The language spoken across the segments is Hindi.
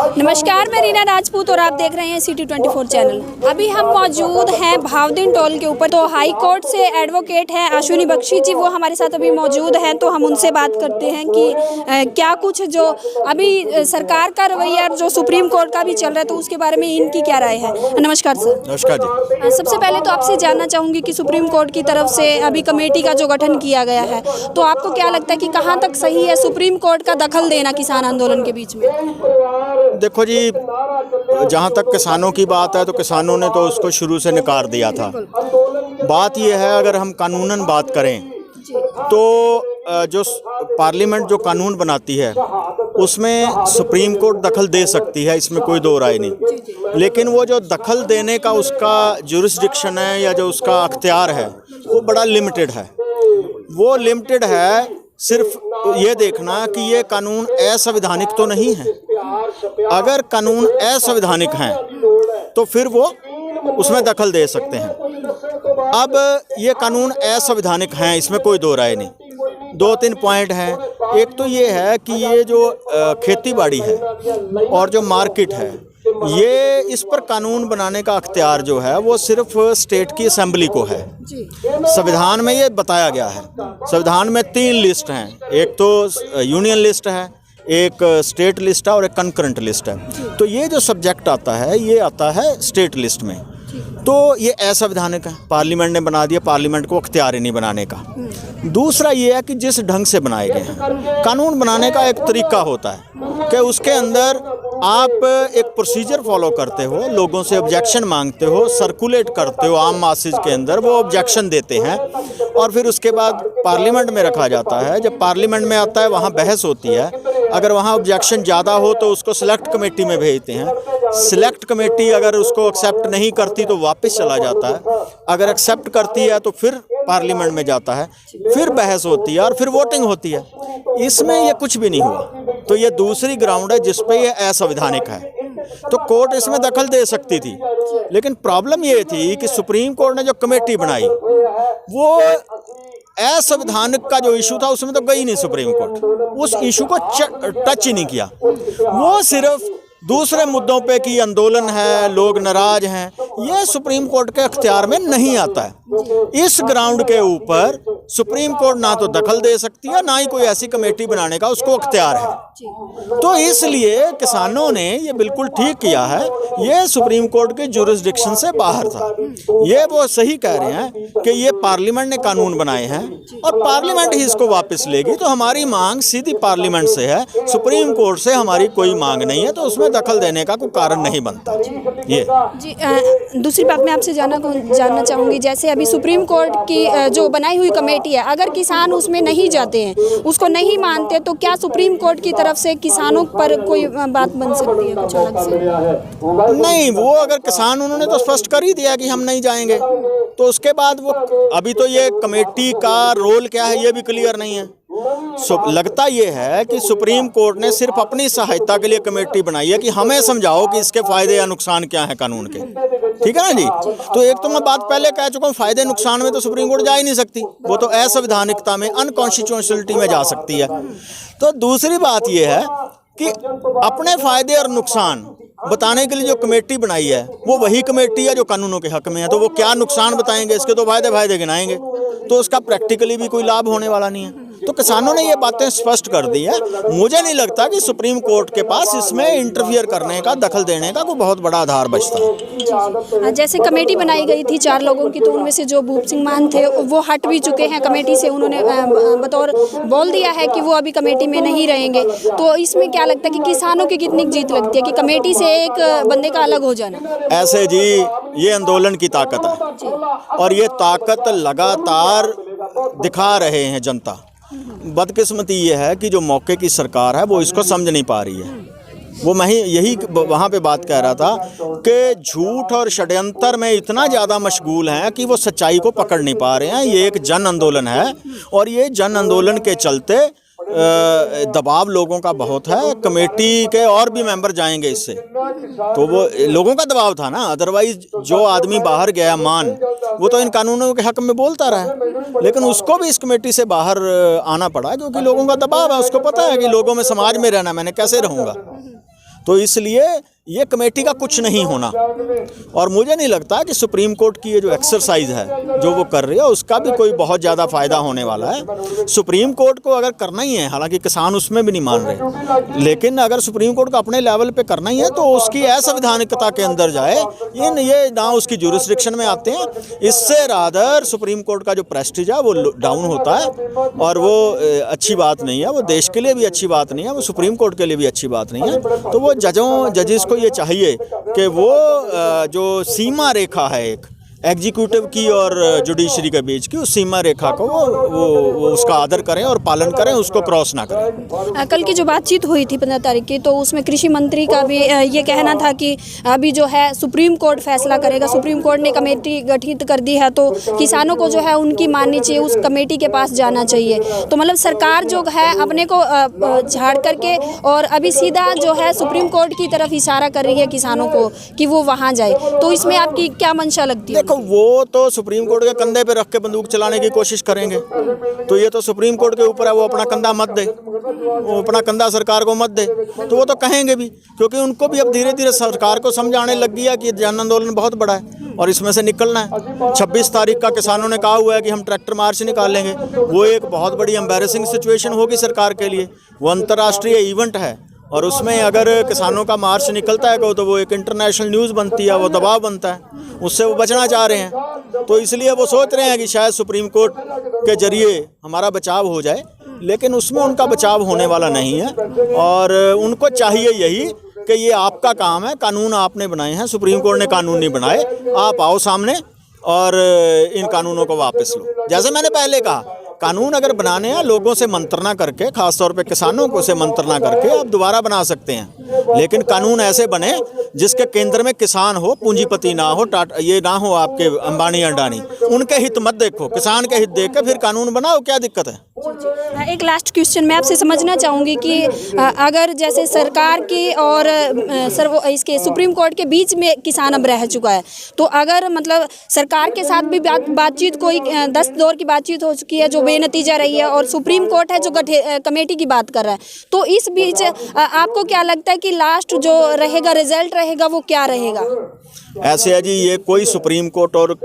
नमस्कार, मैं रीना राजपूत और आप देख रहे हैं सिटी 24 चैनल। अभी हम मौजूद हैं भावदीन टोल के ऊपर। तो हाई कोर्ट से एडवोकेट हैं अश्विनी बख्शी जी, वो हमारे साथ अभी मौजूद हैं। तो हम उनसे बात करते हैं कि क्या कुछ जो अभी सरकार का रवैया जो सुप्रीम कोर्ट का भी चल रहा है, तो उसके बारे में इनकी क्या राय है। नमस्कार सर। नमस्कार जी। सबसे पहले तो आपसे जानना चाहूँगी कि सुप्रीम कोर्ट की तरफ से अभी कमेटी का जो गठन किया गया है, तो आपको क्या लगता है कि कहाँ तक सही है सुप्रीम कोर्ट का दखल देना किसान आंदोलन के बीच में। देखो जी, जहाँ तक किसानों की बात है तो किसानों ने तो उसको शुरू से नकार दिया था। बात यह है, अगर हम कानूनन बात करें तो जो पार्लियामेंट जो कानून बनाती है उसमें सुप्रीम कोर्ट दखल दे सकती है, इसमें कोई दो राय नहीं। लेकिन वो जो दखल देने का उसका जुरिस्डिक्शन है या जो उसका अख्तियार है वो बड़ा लिमिटेड है। वो लिमिटेड है सिर्फ ये देखना कि ये कानून असंवैधानिक तो नहीं है। अगर कानून असंवैधानिक हैं तो फिर वो उसमें दखल दे सकते हैं। अब ये कानून असंवैधानिक हैं, इसमें कोई दो राय नहीं। दो तीन पॉइंट हैं। एक तो ये है कि ये जो खेती बाड़ी है और जो मार्केट है, ये इस पर कानून बनाने का अख्तियार जो है वो सिर्फ स्टेट की असेंबली को है। संविधान में ये बताया गया है। संविधान में 3 लिस्ट हैं, एक तो यूनियन लिस्ट है, एक स्टेट लिस्ट है और एक कंकरेंट लिस्ट है। तो ये जो सब्जेक्ट आता है ये आता है स्टेट लिस्ट में। तो ये असंवैधानिक है, पार्लियामेंट ने बना दिया, पार्लियामेंट को अख्तियार ही नहीं बनाने का। दूसरा ये है कि जिस ढंग से बनाए गए हैं, कानून बनाने का एक तरीका होता है कि उसके अंदर आप एक प्रोसीजर फॉलो करते हो, लोगों से ऑब्जेक्शन मांगते हो, सर्कुलेट करते हो आम मासेज के अंदर, वो ऑब्जेक्शन देते हैं और फिर उसके बाद पार्लियामेंट में रखा जाता है। जब पार्लियामेंट में आता है वहाँ बहस होती है। अगर वहाँ ऑब्जेक्शन ज़्यादा हो तो उसको सिलेक्ट कमेटी में भेजते हैं। सिलेक्ट कमेटी अगर उसको एक्सेप्ट नहीं करती तो वापस चला जाता है। अगर एक्सेप्ट करती है तो फिर पार्लियामेंट में जाता है, फिर बहस होती है और फिर वोटिंग होती है। इसमें ये कुछ भी नहीं हुआ। तो ये दूसरी ग्राउंड है जिस पे ये असंवैधानिक है। तो कोर्ट इसमें दखल दे सकती थी, लेकिन प्रॉब्लम ये थी कि सुप्रीम कोर्ट ने जो कमेटी बनाई वो असंवैधानिक का जो इशू था उसमें तो गई नहीं सुप्रीम कोर्ट। उस इशू को टच ही नहीं किया। वो सिर्फ दूसरे मुद्दों पे कि आंदोलन है, लोग नाराज हैं, ये सुप्रीम कोर्ट के अख्तियार में नहीं आता है। इस ग्राउंड के ऊपर सुप्रीम कोर्ट ना तो दखल दे सकती है, ना ही कोई ऐसी कमेटी बनाने का उसको अख्तियार है। तो इसलिए किसानों ने ये बिल्कुल ठीक किया है। ये सुप्रीम कोर्ट के जुरिस्डिक्शन से बाहर था। ये वो सही कह रहे हैं कि ये पार्लियामेंट ने कानून बनाए हैं और पार्लियामेंट ही इसको वापस लेगी। तो हमारी मांग सीधी पार्लियामेंट से है, सुप्रीम कोर्ट से हमारी कोई मांग नहीं है। तो उसमें दखल देने का कोई कारण नहीं बनता। ये जी दूसरी बात मैं आपसे जानना चाहूँगी, जैसे अभी सुप्रीम कोर्ट की जो बनाई हुई कमेटी है, अगर किसान उसमें नहीं जाते हैं, उसको नहीं मानते, तो क्या सुप्रीम कोर्ट की तरफ से किसानों पर कोई बात बन सकती है कुछ अलग से? नहीं, वो अगर किसान, उन्होंने तो स्पष्ट कर ही दिया कि हम नहीं जाएंगे। तो उसके बाद वो अभी तो ये कमेटी का रोल क्या है ये भी क्लियर नहीं है। लगता ये है कि सुप्रीम कोर्ट ने सिर्फ अपनी सहायता के लिए कमेटी बनाई है कि हमें समझाओ कि इसके फायदे या नुकसान क्या है कानून के। ठीक है ना जी। तो एक तो मैं बात पहले कह चुका हूँ, फायदे नुकसान में तो सुप्रीम कोर्ट जा ही नहीं सकती। वो तो असंवैधानिकता में, अनकॉन्स्टिट्यूशनलिटी में जा सकती है। तो दूसरी बात ये है कि अपने फायदे और नुकसान बताने के लिए जो कमेटी बनाई है वो वही कमेटी है जो कानूनों के हक में है। तो वो क्या नुकसान बताएंगे, इसके तो फायदे गिनाएंगे, तो उसका प्रैक्टिकली भी कोई लाभ होने वाला नहीं है। तो किसानों ने ये बातें स्पष्ट कर दी है। मुझे नहीं लगता कि सुप्रीम कोर्ट के पास इसमें इंटरफियर करने का, दखल देने का कोई बहुत बड़ा आधार बचता है। जैसे कमेटी बनाई गई थी 4 लोगों की, तो उनमें से जो भूप सिंह मान थे वो हट भी चुके हैं कमेटी से। उन्होंने बतौर बोल दिया है कि वो अभी कमेटी में नहीं रहेंगे। तो इसमें क्या लगता है कि किसानों की कितनी जीत लगती है कि कमेटी से एक बंदे का अलग हो जाना? ऐसे जी, ये आंदोलन की ताकत है और ये ताकत लगातार दिखा रहे हैं जनता। बदकिस्मती ये है कि जो मौके की सरकार है वो इसको समझ नहीं पा रही है। वो मैं यही वहाँ पे बात कह रहा था कि झूठ और षड्यंत्र में इतना ज़्यादा मशगूल हैं कि वो सच्चाई को पकड़ नहीं पा रहे हैं। ये एक जन आंदोलन है और ये जन आंदोलन के चलते दबाव लोगों का बहुत है। कमेटी के और भी मेंबर जाएंगे इससे, तो वो लोगों का दबाव था ना। अदरवाइज जो आदमी बाहर गया मान, वो तो इन कानूनों के हक में बोलता रहा, लेकिन उसको भी इस कमेटी से बाहर आना पड़ा क्योंकि लोगों का दबाव है। उसको पता है कि लोगों में, समाज में रहना, मैंने कैसे रहूँगा। तो इसलिए ये कमेटी का कुछ नहीं होना। और मुझे नहीं लगता कि सुप्रीम कोर्ट की ये जो एक्सरसाइज है जो वो कर रही है उसका भी कोई बहुत ज़्यादा फ़ायदा होने वाला है। सुप्रीम कोर्ट को अगर करना ही है, हालांकि किसान उसमें भी नहीं मान रहे, लेकिन अगर सुप्रीम कोर्ट को अपने लेवल पे करना ही है तो उसकी असंवैधानिकता के अंदर जाए, ये ना उसकी जुरिस्डिक्शन में आते हैं। इससे रादर सुप्रीम कोर्ट का जो प्रेस्टीज है वो डाउन होता है और वो अच्छी बात नहीं है, वो देश के लिए भी अच्छी बात नहीं है, वो सुप्रीम कोर्ट के लिए भी अच्छी बात नहीं है। तो वो जजेस को ये चाहिए कि वो जो सीमा रेखा है एक एग्जीक्यूटिव की और जुडिशरी के बीच की, उस सीमा रेखा को वो उसका आदर करें और पालन करें, उसको क्रॉस ना करें। कल की जो बातचीत हुई थी 15 तारीख की, तो उसमें कृषि मंत्री का भी ये कहना था कि अभी जो है सुप्रीम कोर्ट फैसला करेगा, सुप्रीम कोर्ट ने कमेटी गठित कर दी है तो किसानों को जो है उनकी माननी चाहिए, उस कमेटी के पास जाना चाहिए। तो मतलब सरकार जो है अपने को झाड़ करके और अभी सीधा जो है सुप्रीम कोर्ट की तरफ इशारा कर रही है किसानों को कि वो वहाँ जाए। तो इसमें आपकी क्या मंशा लगती है? वो तो सुप्रीम कोर्ट के कंधे पे रख के बंदूक चलाने की कोशिश करेंगे, तो ये तो सुप्रीम कोर्ट के ऊपर है, वो अपना कंधा मत दे, वो अपना कंधा सरकार को मत दे, तो वो तो कहेंगे भी, क्योंकि उनको भी अब धीरे धीरे सरकार को समझ आने लग गया कि जन आंदोलन बहुत बड़ा है और इसमें से निकलना है। 26 तारीख का किसानों ने कहा हुआ है कि हम ट्रैक्टर मार्च निकालेंगे, वो एक बहुत बड़ी एम्बैरेसिंग सिचुएशन होगी सरकार के लिए। वो अंतर्राष्ट्रीय इवेंट है और उसमें अगर किसानों का मार्च निकलता है तो वो एक इंटरनेशनल न्यूज़ बनती है, वो दबाव बनता है, उससे वो बचना चाह रहे हैं। तो इसलिए वो सोच रहे हैं कि शायद सुप्रीम कोर्ट के जरिए हमारा बचाव हो जाए, लेकिन उसमें उनका बचाव होने वाला नहीं है। और उनको चाहिए यही कि ये आपका काम है, कानून आपने बनाए हैं, सुप्रीम कोर्ट ने कानून नहीं बनाए, आप आओ सामने और इन कानूनों को वापस लो। जैसे मैंने पहले कहा, कानून अगर बनाने हैं लोगों से मंत्रणा करके, खासतौर पे किसानों को से मंत्रणा करके आप दोबारा बना सकते हैं, लेकिन कानून ऐसे बने जिसके केंद्र में किसान हो, पूंजीपति ना हो, ये ना हो आपके अंबानी अडानी। उनके हित मत देखो, किसान के हित देख के फिर कानून बनाओ, क्या दिक्कत है? एक लास्ट क्वेश्चन मैं आपसे समझना चाहूँगी कि अगर जैसे सरकार की और इसके सुप्रीम कोर्ट के बीच में किसान अब रह चुका है, तो अगर मतलब सरकार के साथ भी बातचीत कोई 10 दौर की बातचीत हो चुकी है जो बेनतीजा रही है और सुप्रीम कोर्ट है जो कमेटी की बात कर रहा है, तो इस बीच आपको क्या लगता है कि लास्ट जो रहेगा रिजल्ट रहेगा वो क्या रहेगा? ऐसे है जी, ये कोई सुप्रीम कोर्ट और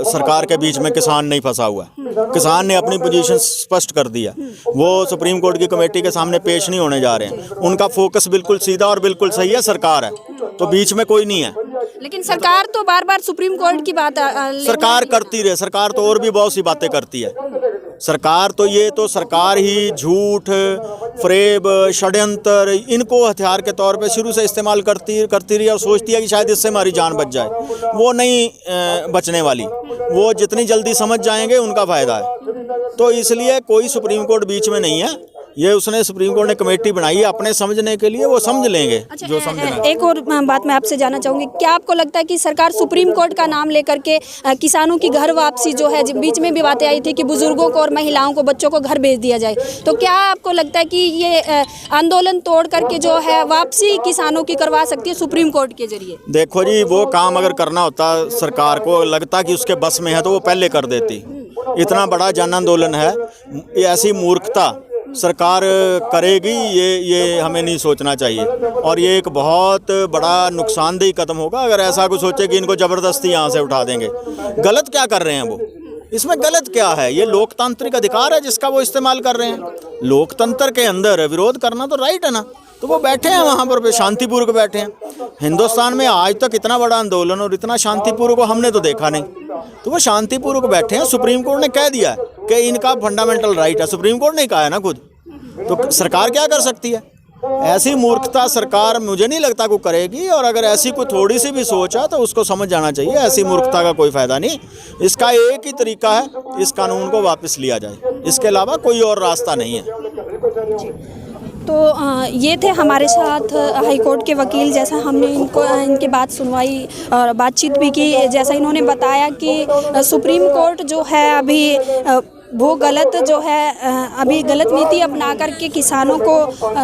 सरकार के बीच में किसान नहीं फंसा हुआ है। किसान ने अपनी पोजीशन स्पष्ट कर दिया, वो सुप्रीम कोर्ट की कमेटी के सामने पेश नहीं होने जा रहे हैं। उनका फोकस बिल्कुल सीधा और बिल्कुल सही है, सरकार है, तो बीच में कोई नहीं है। लेकिन सरकार तो बार बार सुप्रीम कोर्ट की बात सरकार करती रहे, सरकार तो और भी बहुत सी बातें करती है। सरकार तो ये तो सरकार ही झूठ, फरेब, षड्यंत्र इनको हथियार के तौर पे शुरू से इस्तेमाल करती रही और सोचती है कि शायद इससे हमारी जान बच जाए। वो नहीं बचने वाली, वो जितनी जल्दी समझ जाएंगे उनका फ़ायदा है। तो इसलिए कोई सुप्रीम कोर्ट बीच में नहीं है, ये उसने सुप्रीम कोर्ट ने कमेटी बनाई है अपने समझने के लिए, वो समझ लेंगे। अच्छा, जो समझना। एक और बात मैं आपसे जानना चाहूँगी, क्या आपको लगता है कि सरकार सुप्रीम कोर्ट का नाम लेकर के किसानों की घर वापसी जो है, बीच में भी बातें आई थी कि बुजुर्गों को और महिलाओं को, बच्चों को घर भेज दिया जाए, तो क्या आपको लगता है कि ये आंदोलन तोड़ करके जो है वापसी किसानों की करवा सकती है सुप्रीम कोर्ट के जरिए? देखो जी, वो काम अगर करना होता सरकार को लगता कि उसके बस में है तो वो पहले कर देती। इतना बड़ा जन आंदोलन है, ऐसी मूर्खता सरकार करेगी ये हमें नहीं सोचना चाहिए। और ये एक बहुत बड़ा नुकसानदेह कदम होगा अगर ऐसा कुछ सोचे कि इनको ज़बरदस्ती यहाँ से उठा देंगे। गलत क्या कर रहे हैं वो, इसमें गलत क्या है? ये लोकतांत्रिक अधिकार है जिसका वो इस्तेमाल कर रहे हैं। लोकतंत्र के अंदर विरोध करना तो राइट है ना, तो वो बैठे हैं वहाँ पर शांतिपूर्वक बैठे हैं। हिंदुस्तान में आज तक इतना बड़ा आंदोलन और इतना शांतिपूर्वक हमने तो देखा नहीं, तो वो शांतिपूर्वक बैठे हैं। सुप्रीम कोर्ट ने कह दिया कि इनका फंडामेंटल राइट है, सुप्रीम कोर्ट ने कहा है ना खुद, तो सरकार क्या कर सकती है? ऐसी मूर्खता सरकार मुझे नहीं लगता को करेगी। और अगर ऐसी कोई थोड़ी सी भी सोच है तो उसको समझ जाना चाहिए, ऐसी मूर्खता का कोई फ़ायदा नहीं। इसका एक ही तरीका है, इस कानून को वापस लिया जाए, इसके अलावा कोई और रास्ता नहीं है। तो ये थे हमारे साथ हाई कोर्ट के वकील। जैसा हमने इनके बात सुनवाई और बातचीत भी की, जैसा इन्होंने बताया कि सुप्रीम कोर्ट जो है अभी वो गलत जो है अभी गलत नीति अपना करके किसानों को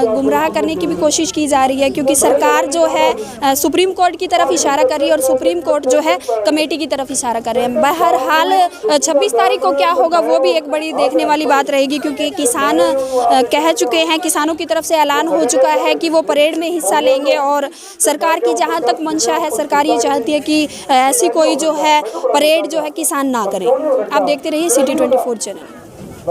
गुमराह करने की भी कोशिश की जा रही है, क्योंकि सरकार जो है सुप्रीम कोर्ट की तरफ इशारा कर रही है और सुप्रीम कोर्ट जो है कमेटी की तरफ इशारा कर रहे हैं। बहरहाल 26 तारीख को क्या होगा वो भी एक बड़ी देखने वाली बात रहेगी, क्योंकि किसान कह चुके हैं, किसानों की तरफ से ऐलान हो चुका है कि वो परेड में हिस्सा लेंगे और सरकार की जहां तक मंशा है, सरकार ये चाहती है कि ऐसी कोई जो है परेड जो है किसान ना करें। आप देखते रहिए सिटी 24 चैनल।